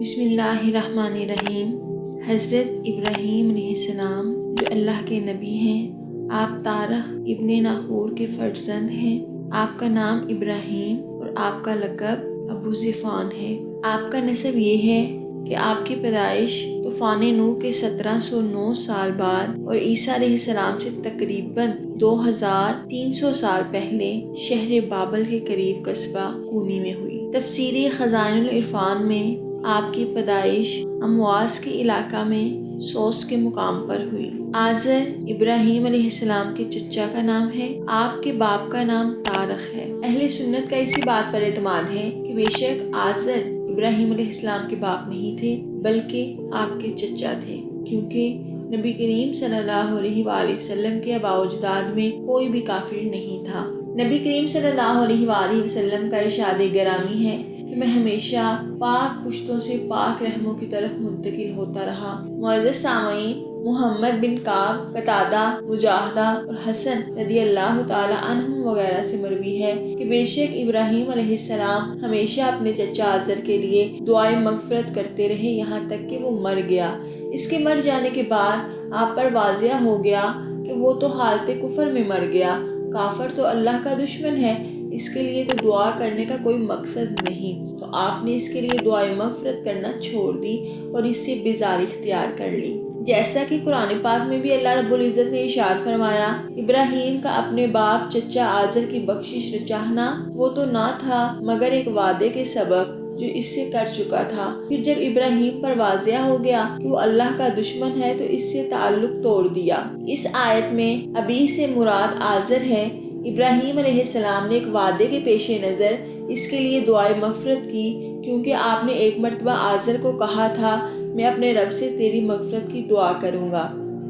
بسم اللہ الرحمن الرحیم۔ حضرت ابراہیم علیہ السلام جو اللہ کے نبی ہیں، آپ تارخ ابن ناخور کے فرزند ہیں۔ آپ کا نام ابراہیم اور آپ کا لقب ابو ذیفان ہے۔ آپ کا نسب یہ ہے کہ آپ کی پیدائش طوفان نوح کے 1709 سال بعد اور عیسیٰ علیہ السلام سے تقریباً 2300 سال پہلے شہر بابل کے قریب قصبہ کونی میں ہوئی۔ تفسیر خزائن العرفان میں آپ کی پیدائش امواس کے علاقہ میں سوس کے مقام پر ہوئی۔ آزر ابراہیم علیہ السلام کے چچا کا نام ہے۔ آپ کے باپ کا نام تارخ ہے۔ اہل سنت کا اسی بات پر اعتماد ہے کہ بے شک آزر ابراہیم علیہ السلام کے باپ نہیں تھے بلکہ آپ کے چچا تھے، کیونکہ نبی کریم صلی اللہ علیہ وآلہ وسلم کے آباء و اجداد میں کوئی بھی کافر نہیں تھا۔ نبی کریم صلی اللہ علیہ وآلہ وسلم کا ارشاد گرامی ہے کہ میں ہمیشہ پاک پشتوں سے پاک رحموں کی طرف منتقل ہوتا رہا۔ معزز سامعین، محمد بن کعب، قتادہ، مجاہدہ اور حسن رضی اللہ تعالی عنہم وغیرہ سے مروی ہے کہ بے شک ابراہیم علیہ السلام ہمیشہ اپنے چچا آزر کے لیے دعائے مغفرت کرتے رہے یہاں تک کہ وہ مر گیا۔ اس کے مر جانے کے بعد آپ پر واضح ہو گیا کہ وہ تو حالت کفر میں مر گیا۔ کافر تو اللہ کا دشمن ہے، اس کے لیے تو دعا کرنے کا کوئی مقصد نہیں، تو آپ نے اس کے لیے دعائے مغفرت کرنا چھوڑ دی اور اس سے بیزاری اختیار کر لی۔ جیسا کہ قرآن پاک میں بھی اللہ رب العزت نے ارشاد فرمایا، ابراہیم کا اپنے باپ چچا آزر کی بخشش چاہنا وہ تو نہ تھا مگر ایک وعدے کے سبب جو اس سے کر چکا تھا۔ پھر جب ابراہیم پر واضح ہو گیا کہ وہ اللہ کا دشمن ہے تو اس سے تعلق توڑ دیا۔ اس آیت میں ابی سے مراد آزر ہے۔ ابراہیم علیہ السلام نے ایک وعدے کے پیش نظر اس کے لیے دعائے مغفرت کی، کیونکہ آپ نے ایک مرتبہ آزر کو کہا تھا میں اپنے رب سے تیری مغفرت کی دعا کروں گا۔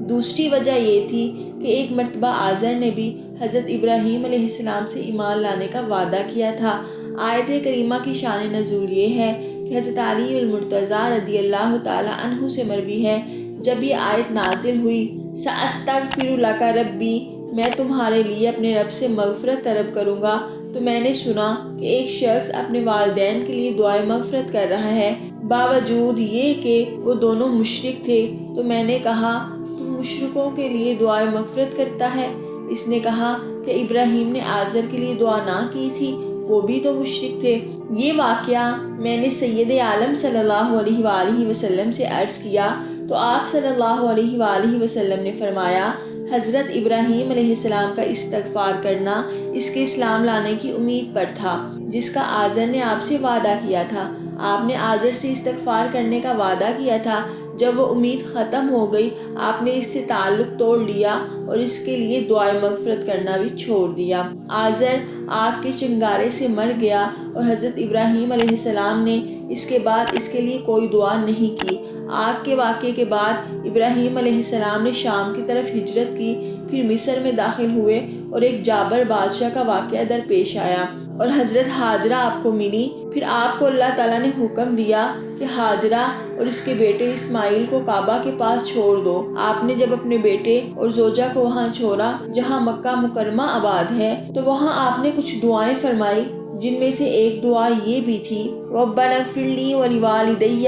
دوسری وجہ یہ تھی کہ ایک مرتبہ آزر نے بھی حضرت ابراہیم علیہ السلام سے ایمان لانے کا وعدہ کیا تھا۔ آیت کریمہ کی شان نزول یہ ہے کہ حضرت علی المرتضیٰ رضی اللہ تعالی عنہ سے مروی ہے، جب یہ آیت نازل ہوئی سأستغفر لک ربی، میں تمہارے لیے اپنے رب سے مغفرت طلب کروں گا، تو میں نے سنا کہ ایک شخص اپنے والدین کے لیے دعائے مغفرت کر رہا ہے باوجود یہ کہ وہ دونوں مشرک تھے، تو میں نے کہا تو مشرکوں کے لیے دعائے مغفرت کرتا ہے؟ اس نے کہا کہ ابراہیم نے آزر کے لیے دعا نہ کی تھی، وہ بھی تو مشرک تھے۔ یہ واقعہ میں نے سید عالم صلی اللہ علیہ وآلہ وسلم سے عرض کیا تو آپ صلی اللہ علیہ وآلہ وسلم نے فرمایا حضرت ابراہیم علیہ السلام کا استغفار کرنا اس کے اسلام لانے کی امید پر تھا جس کا آزر نے آپ سے وعدہ کیا تھا۔ آپ نے آزر سے استغفار کرنے کا وعدہ کیا تھا، جب وہ امید ختم ہو گئی آپ نے اس سے تعلق توڑ لیا اور اس کے لیے دعائے مغفرت کرنا بھی چھوڑ دیا۔ آزر آگ کے چنگارے سے مر گیا اور حضرت ابراہیم علیہ السلام نے اس کے بعد اس کے لیے کوئی دعا نہیں کی۔ آگ کے واقعے کے بعد ابراہیم علیہ السلام نے شام کی طرف ہجرت کی، پھر مصر میں داخل ہوئے اور ایک جابر بادشاہ کا واقعہ درپیش آیا اور حضرت ہاجرہ آپ کو ملی۔ پھر آپ کو اللہ تعالیٰ نے حکم دیا کہ ہاجرہ اور اس کے بیٹے اسماعیل کو کعبہ کے پاس چھوڑ دو۔ آپ نے جب اپنے بیٹے اور زوجہ کو وہاں چھوڑا جہاں مکہ مکرمہ آباد ہے تو وہاں آپ نے کچھ دعائیں فرمائی، جن میں سے ایک دعا یہ بھی تھی ربنا اغفر لی ولوالدی،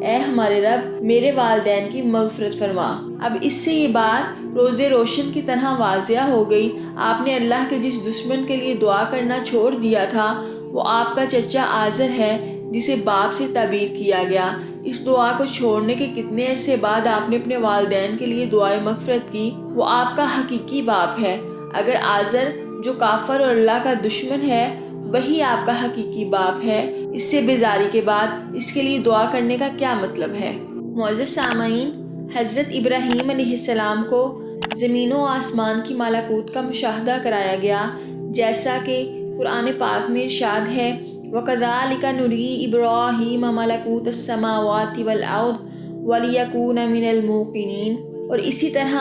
اے ہمارے رب میرے والدین کی مغفرت فرما۔ اب اس سے یہ بات روز روشن کی طرح واضح ہو گئی، آپ نے اللہ کے جس دشمن کے لیے دعا کرنا چھوڑ دیا تھا وہ آپ کا چچا آزر ہے جسے باپ سے تعبیر کیا گیا۔ اس دعا کو چھوڑنے کے کتنے عرصے بعد آپ نے اپنے والدین کے لیے دعائے مغفرت کی، وہ آپ کا حقیقی باپ ہے۔ اگر آزر جو کافر اور اللہ کا دشمن ہے وہی آپ کا حقیقی باپ ہے، اس سے بیزاری کے بعد اس کے لیے دعا کرنے کا کیا مطلب ہے؟ معزز سامعین، حضرت ابراہیم علیہ السلام کو زمین و آسمان کی ملکوت کا مشاہدہ کرایا گیا، جیسا کہ قرآن پاک میں ارشاد ہے وَكَذَلِكَ نُرِي إِبْرَاهِيمَ مَلَكُوتَ السَّمَاوَاتِ وَالْأَرْضِ وَلِيَكُونَ مِنَ الْمُوقِنِينَ، اور اسی طرح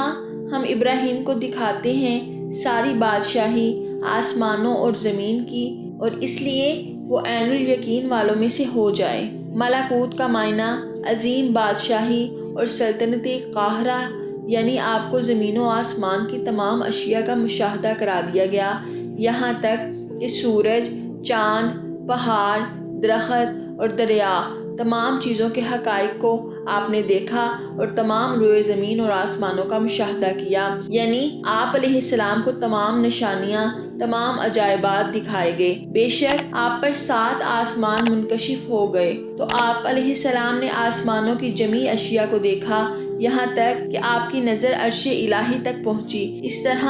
ہم ابراہیم کو دکھاتے ہیں ساری بادشاہی آسمانوں اور زمین کی، اور اس لیے وہ عین الیقین والوں میں سے ہو جائے۔ ملکوت کا معنی عظیم بادشاہی اور سلطنت قاہرہ، یعنی آپ کو زمین و آسمان کی تمام اشیاء کا مشاہدہ کرا دیا گیا، یہاں تک کہ سورج، چاند، پہاڑ، درخت اور دریا تمام چیزوں کے حقائق کو آپ نے دیکھا اور تمام روئے زمین اور آسمانوں کا مشاہدہ کیا، یعنی آپ علیہ السلام کو تمام نشانیاں، تمام عجائبات دکھائے گئے۔ بے شک آپ پر 7 آسمان منکشف ہو گئے تو آپ علیہ السلام نے آسمانوں کی جمیع اشیاء کو دیکھا، یہاں تک کہ آپ کی نظر عرش الہی تک پہنچی۔ اس طرح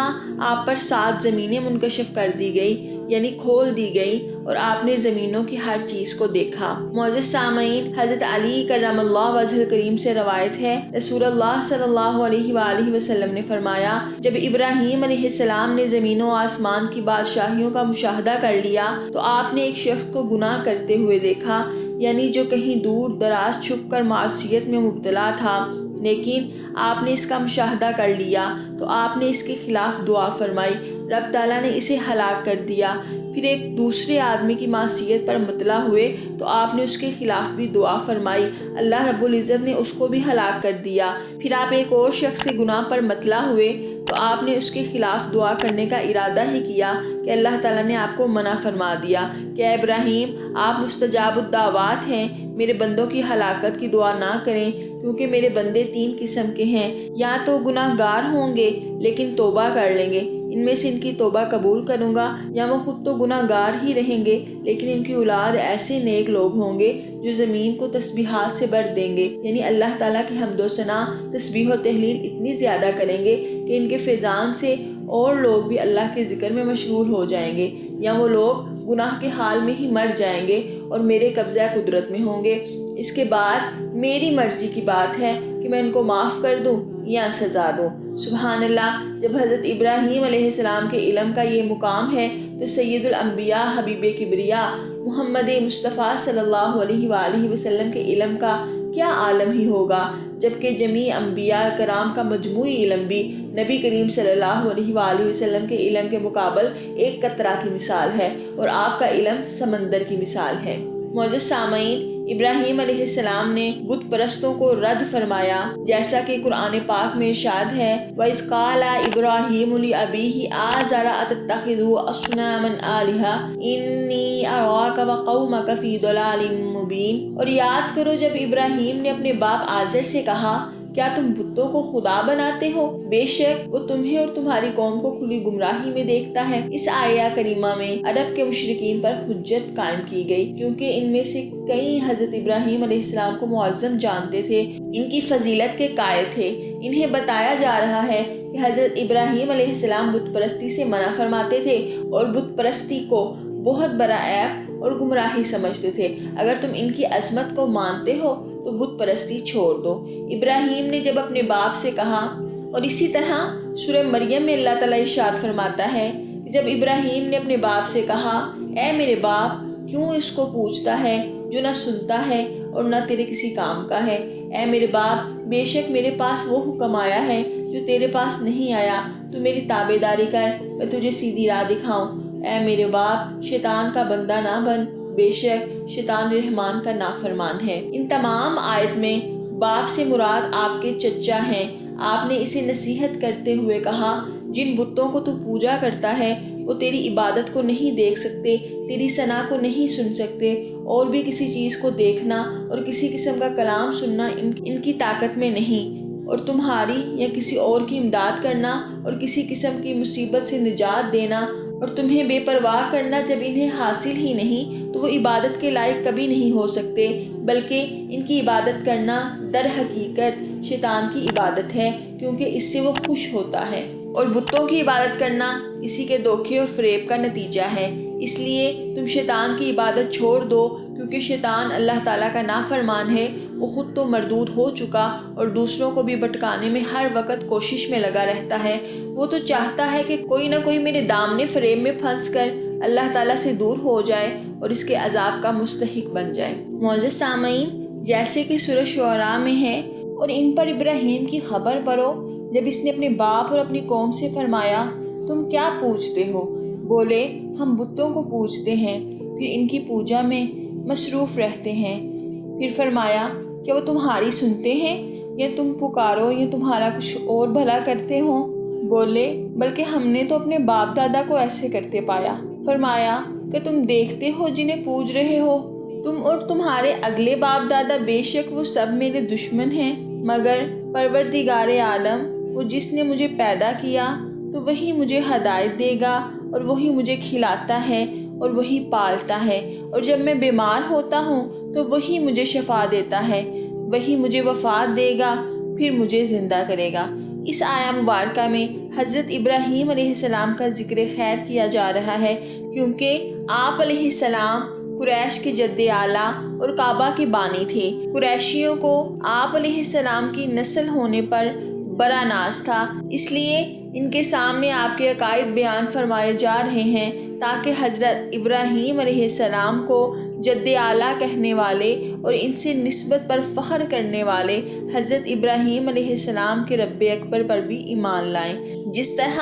آپ پر 7 زمینیں منکشف کر دی گئی، یعنی کھول دی گئی، اور آپ نے زمینوں کی ہر چیز کو دیکھا۔ معزز سامعین، حضرت علی کرم اللہ وجہ کریم سے روایت ہے، رسول اللہ صلی اللہ علیہ وآلہ وسلم نے فرمایا، جب ابراہیم علیہ السلام نے زمین و آسمان کی بادشاہیوں کا مشاہدہ کر لیا تو آپ نے ایک شخص کو گناہ کرتے ہوئے دیکھا، یعنی جو کہیں دور دراز چھپ کر معصیت میں مبتلا تھا، لیکن آپ نے اس کا مشاہدہ کر لیا تو آپ نے اس کے خلاف دعا فرمائی، رب تعالیٰ نے اسے ہلاک کر دیا۔ پھر ایک دوسرے آدمی کی معصیت پر مطلع ہوئے تو آپ نے اس کے خلاف بھی دعا فرمائی، اللہ رب العزت نے اس کو بھی ہلاک کر دیا۔ پھر آپ ایک اور شخص سے گناہ پر مطلع ہوئے تو آپ نے اس کے خلاف دعا کرنے کا ارادہ ہی کیا کہ اللہ تعالیٰ نے آپ کو منع فرما دیا کہ اے ابراہیم، آپ مستجاب الدعوات ہیں، میرے بندوں کی ہلاکت کی دعا نہ کریں، کیونکہ میرے بندے 3 قسم کے ہیں، یا تو گناہ گار ہوں گے لیکن توبہ کر لیں گے، ان میں سے ان کی توبہ قبول کروں گا، یا وہ خود تو گناہ گار ہی رہیں گے لیکن ان کی اولاد ایسے نیک لوگ ہوں گے جو زمین کو تسبیحات سے بھر دیں گے، یعنی اللہ تعالیٰ کی حمد و ثنا، تسبیح و تہلیل اتنی زیادہ کریں گے کہ ان کے فیضان سے اور لوگ بھی اللہ کے ذکر میں مشغول ہو جائیں گے، یا وہ لوگ گناہ کے حال میں ہی مر جائیں گے اور میرے قبضہ قدرت میں ہوں گے۔ اس کے بعد میری مرضی کی بات ہے کہ میں ان کو معاف کر دوں یا سزا دوں۔ سبحان اللہ، جب حضرت ابراہیم علیہ السلام کے علم کا یہ مقام ہے تو سید الانبیاء حبیب کبریا محمد مصطفیٰ صلی اللہ علیہ وآلہ وسلم کے علم کا کیا عالم ہی ہوگا، جبکہ جمیع انبیاء کرام کا مجموعی علم بھی نبی کریم صلی اللہ علیہ وآلہ وسلم کے علم کے مقابل ایک قطرہ کی مثال ہے، اور آپ کا علم سمندر کی مثال ہے۔ معزز سامعین، ابراہیم علیہ السلام نے بت پرستوں کو رد فرمایا، جیسا کہ قرآن پاک میں ارشاد ہے، وَإِذْ قَالَ إِبْرَاهِيمُ لِأَبِيهِ آزَرَ أَتَتَّخِذُ أَصْنَامًا آلِهَةً إِنِّي أَرَاكَ وَقَوْمَكَ فِي ضَلَالٍ مُبِينٍ۔ اور یاد کرو جب ابراہیم نے اپنے باپ آزر سے کہا، کیا تم بتوں کو خدا بناتے ہو؟ بے شک وہ تمہیں اور تمہاری قوم کو کھلی گمراہی میں دیکھتا ہے۔ اس آیہ کریمہ میں عرب کے مشرکین پر حجت قائم کی گئی، کیونکہ ان میں سے کئی حضرت ابراہیم علیہ السلام کو معظم جانتے تھے، ان کی فضیلت کے قائل تھے۔ انہیں بتایا جا رہا ہے کہ حضرت ابراہیم علیہ السلام بت پرستی سے منع فرماتے تھے اور بت پرستی کو بہت بڑا عیب اور گمراہی سمجھتے تھے۔ اگر تم ان کی عظمت کو مانتے ہو تو بت پرستی چھوڑ دو۔ ابراہیم نے جب اپنے باپ سے کہا، اور اسی طرح سورہ مریم میں اللہ تعالیٰ ارشاد فرماتا ہے کہ جب ابراہیم نے اپنے باپ سے کہا، اے میرے باپ، کیوں اس کو پوچھتا ہے جو نہ سنتا ہے اور نہ تیرے کسی کام کا ہے؟ اے میرے باپ، بے شک میرے پاس وہ حکم آیا ہے جو تیرے پاس نہیں آیا، تو میری تابع داری کر، میں تجھے سیدھی راہ دکھاؤں۔ اے میرے باپ، شیطان کا بندہ نہ بن، بے شک شیطان رحمان کا نافرمان ہے۔ ان تمام آیت میں باپ سے مراد آپ کے چچا ہیں۔ آپ نے اسے نصیحت کرتے ہوئے کہا، جن بتوں کو تو پوجا کرتا ہے وہ تیری عبادت کو نہیں دیکھ سکتے، تیری ثنا کو نہیں سن سکتے، اور بھی کسی چیز کو دیکھنا اور کسی قسم کا کلام سننا ان کی طاقت میں نہیں، اور تمہاری یا کسی اور کی امداد کرنا اور کسی قسم کی مصیبت سے نجات دینا اور تمہیں بے پرواہ کرنا جب انہیں حاصل ہی نہیں تو وہ عبادت کے لائق کبھی نہیں ہو سکتے، بلکہ ان کی عبادت کرنا در حقیقت شیطان کی عبادت ہے، کیونکہ اس سے وہ خوش ہوتا ہے، اور بتوں کی عبادت کرنا اسی کے دھوکے اور فریب کا نتیجہ ہے۔ اس لیے تم شیطان کی عبادت چھوڑ دو، کیونکہ شیطان اللہ تعالیٰ کا نافرمان ہے، وہ خود تو مردود ہو چکا اور دوسروں کو بھی بھٹکانے میں ہر وقت کوشش میں لگا رہتا ہے۔ وہ تو چاہتا ہے کہ کوئی نہ کوئی میرے دامن فریب میں پھنس کر اللہ تعالیٰ سے دور ہو جائے اور اس کے عذاب کا مستحق بن جائے۔ معزز سامعین، جیسے کہ سورہ شعراء میں ہے، اور ان پر ابراہیم کی خبر پڑھو جب اس نے اپنے باپ اور اپنی قوم سے فرمایا، تم کیا پوجتے ہو؟ بولے، ہم بتوں کو پوجتے ہیں، پھر ان کی پوجا میں مصروف رہتے ہیں۔ پھر فرمایا، کیا وہ تمہاری سنتے ہیں یا تم پکارو یا تمہارا کچھ اور بھلا کرتے ہو؟ بولے، بلکہ ہم نے تو اپنے باپ دادا کو ایسے کرتے پایا۔ فرمایا، کہ تم دیکھتے ہو جنہیں پوج رہے ہو، تم اور تمہارے اگلے باپ دادا بے شک وہ سب میرے دشمن ہیں، مگر پروردگار عالم، وہ جس نے مجھے پیدا کیا تو وہی مجھے ہدایت دے گا، اور وہی مجھے کھلاتا ہے اور وہی پالتا ہے، اور جب میں بیمار ہوتا ہوں تو وہی مجھے شفا دیتا ہے، وہی مجھے وفات دے گا، پھر مجھے زندہ کرے گا۔ اس آیہ مبارکہ میں حضرت ابراہیم علیہ السلام کا ذکر خیر کیا جا رہا ہے، کیونکہ آپ علیہ السلام قریش کے جد اعلیٰ اور کعبہ کے بانی تھے۔ قریشیوں کو آپ علیہ السلام کی نسل ہونے پر بڑا ناز تھا، اس لیے ان کے سامنے آپ کے عقائد بیان فرمائے جا رہے ہیں تاکہ حضرت ابراہیم علیہ السلام کو جد اعلیٰ کہنے والے اور ان سے نسبت پر فخر کرنے والے حضرت ابراہیم علیہ السلام کے رب اکبر پر بھی ایمان لائیں۔ جس طرح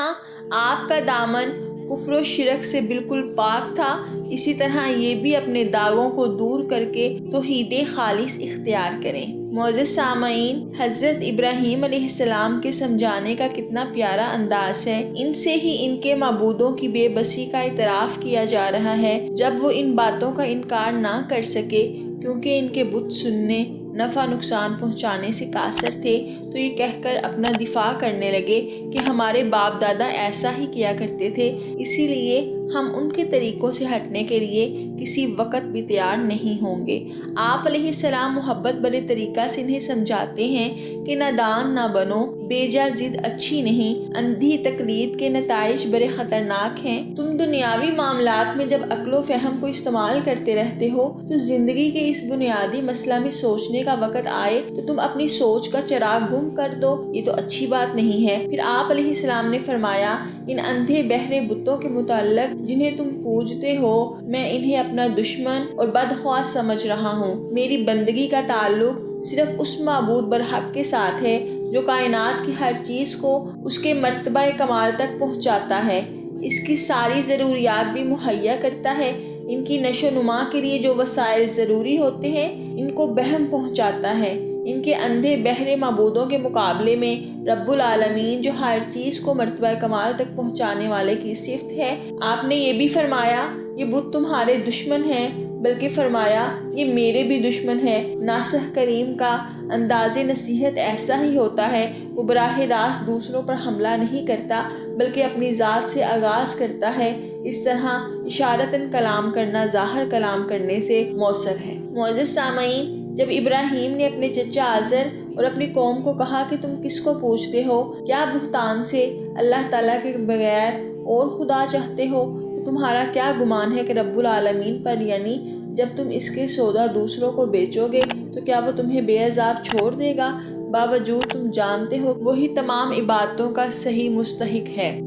آپ کا دامن کفر و شرک سے بالکل پاک تھا، اسی طرح یہ بھی اپنے داغوں کو دور کر کے توحید خالص اختیار کریں۔ معزز سامعین، حضرت ابراہیم علیہ السلام کے سمجھانے کا کتنا پیارا انداز ہے۔ ان سے ہی ان کے معبودوں کی بے بسی کا اعتراف کیا جا رہا ہے، جب وہ ان باتوں کا انکار نہ کر سکے کیونکہ ان کے بت سننے، نفع نقصان پہنچانے سے قاصر تھے، تو یہ کہہ کر اپنا دفاع کرنے لگے کہ ہمارے باپ دادا ایسا ہی کیا کرتے تھے، اسی لیے ہم ان کے طریقوں سے ہٹنے کے لیے کسی وقت بھی تیار نہیں ہوں گے۔ آپ علیہ السلام محبت بڑے طریقہ سے انہیں سمجھاتے ہیں کہ نادان نہ بنو، بے جا ضد اچھی نہیں، اندھی تقلید کے نتائج بڑے خطرناک ہیں۔ تم دنیاوی معاملات میں جب عقل و فہم کو استعمال کرتے رہتے ہو تو زندگی کے اس بنیادی مسئلہ میں سوچنے کا وقت آئے تو تم اپنی سوچ کا چراغ گم کر دو، یہ تو اچھی بات نہیں ہے۔ پھر آپ علیہ السلام نے فرمایا، ان اندھے بہرے بتوں کے متعلق جنہیں تم پوجتے ہو، میں انہیں اپنا دشمن اور بدخواہ سمجھ رہا ہوں۔ میری بندگی کا تعلق صرف اس معبود برحق کے ساتھ ہے جو کائنات کی ہر چیز کو اس کے مرتبہ کمال تک پہنچاتا ہے، اس کی ساری ضروریات بھی مہیا کرتا ہے، ان کی نشو و نما کے لیے جو وسائل ضروری ہوتے ہیں ان کو بہم پہنچاتا ہے۔ ان کے اندھے بہرے معبودوں کے مقابلے میں رب العالمین جو ہر چیز کو مرتبہ کمال تک پہنچانے والے کی صفت ہے۔ آپ نے یہ بھی فرمایا یہ بت تمہارے دشمن ہیں، بلکہ فرمایا یہ میرے بھی دشمن ہیں۔ ناصح کریم کا انداز نصیحت ایسا ہی ہوتا ہے، وہ براہ راست دوسروں پر حملہ نہیں کرتا بلکہ اپنی ذات سے آغاز کرتا ہے۔ اس طرح اشارتاً کلام کرنا ظاہر کلام کرنے سے موثر ہے۔ معزز سامعین، جب ابراہیم نے اپنے چچا آزر اور اپنی قوم کو کہا کہ تم کس کو پوجتے ہو، کیا بہتان سے اللہ تعالیٰ کے بغیر اور خدا چاہتے ہو، تو تمہارا کیا گمان ہے کہ رب العالمین پر، یعنی جب تم اس کے سودا دوسروں کو بیچو گے تو کیا وہ تمہیں بے عذاب چھوڑ دے گا، باوجود تم جانتے ہو وہی تمام عبادتوں کا صحیح مستحق ہے۔